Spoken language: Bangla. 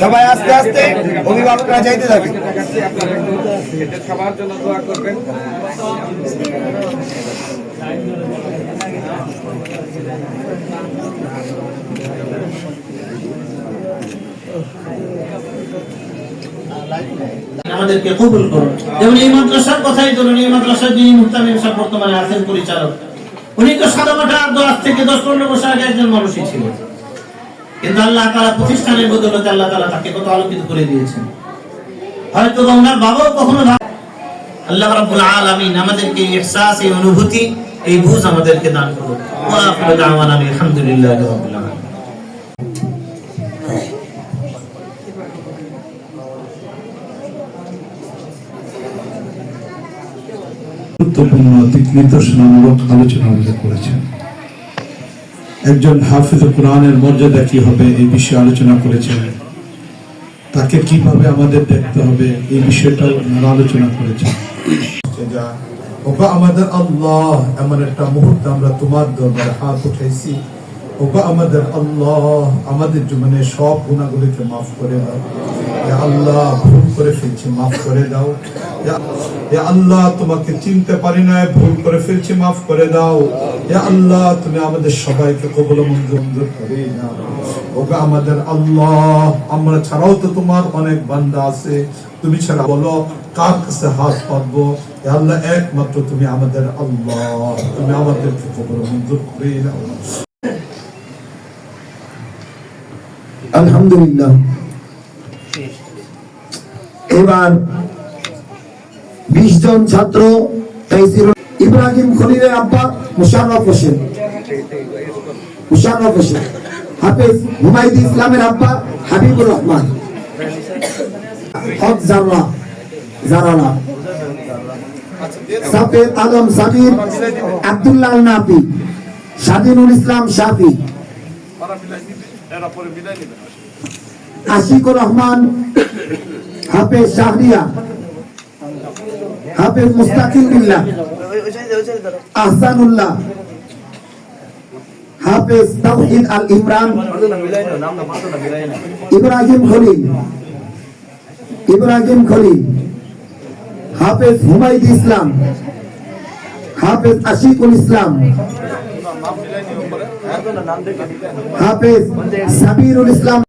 সবাই আস্তে আস্তে অভিভাবকরা যাইতে থাকে। সবার জন্য দোয়া করবেন। আমাদেরকে কবুল করুন। যেমন এই মাদ্রাসার কথাই ধরুন, এই মাদ্রাসার যিনি মুহতামিম সাহেব বর্তমানে আছেন পরিচালক, উনি তো সাদামাটা 10 থেকে 10-15 বছর আগে একজন মানুষই ছিল, কিন্তু আল্লাহ তাআলা প্রতিষ্ঠানের বদৌলতে আল্লাহ তাআলা তাকে কত আলোকিত করে দিয়েছেন। হয়তো ওনার বাবাও কখনো আল্লাহ রাব্বুল আলামিন আমাদেরকে এই ইহসাস, এই অনুভূতি, এই বুঝ আমাদেরকে দান করুন। ওয়া আখিরু দাওয়ানা আলহামদুলিল্লাহি রাব্বিল আলামিন। গুরুত্বপূর্ণ দিক নির্দেশনামূলক আলোচনা আমাদের করেছেন। একজন হাফিজ কোরআনের মর্যাদা কি হবে এই বিষয়ে আলোচনা করেছেন, তাকে কিভাবে আমাদের দেখতে হবে এই বিষয়টাও আলোচনা করেছেন। ওগো আমাদের আল্লাহ, এমন একটা মুহূর্তে আমরা তোমার দরবারে হাত উঠাইছি। ওগো আমাদের আল্লাহ, আমাদের জীবনে সব গুনাহগুলোকে মাফ করে দাও। ইয়া আল্লাহ, ভুল করে ফেলছি, মাফ করে দাও। ইয়া আল্লাহ, তোমাকে চিনতে পারি না, ভুল করে ফেলছি, মাফ করে দাও। ইয়া আল্লাহ, তুমি আমাদের সবাইকে কবুল মঞ্জুর করে নাও। ওগো আমাদের আল্লাহ, আমরা ছাড়াও তো তোমার অনেক বান্দা আছে, তুমি ছাড়া বলো কার কাছে হাত পাতবো। ইয়া আল্লাহ, একমাত্র তুমি আমাদের আল্লাহ, তুমি আমাদেরকে কবুল মঞ্জুর করে নাও। আলহামদুলিল্লাহ। এবার 20 জন ছাত্র ইব্রাহিম খলিলের আব্বা মুশাররফ হোসেন, হাফেজ হুমায়ুন ইসলামের আব্বা হাবিবুর রহমান, হক জারানা, সাফেদ আলম সাবির, আব্দুল্লাহ নাফি, স্বাধীনুল ইসলাম শাফি, আশিকুর রহমান, হাফেজ শাহরিয়া, হাফেজ মুস্তাকিম বিল্লাহ, আহসানুল্লাহ, হাফেজ তাওহীদ আল ইমরান, ইব্রাহিম খলিল, হাফেজ হুমায়ুন ইসলাম, হাফেজ আশিকুল ইসলাম, হাফেজ সাবিরুল ইসলাম।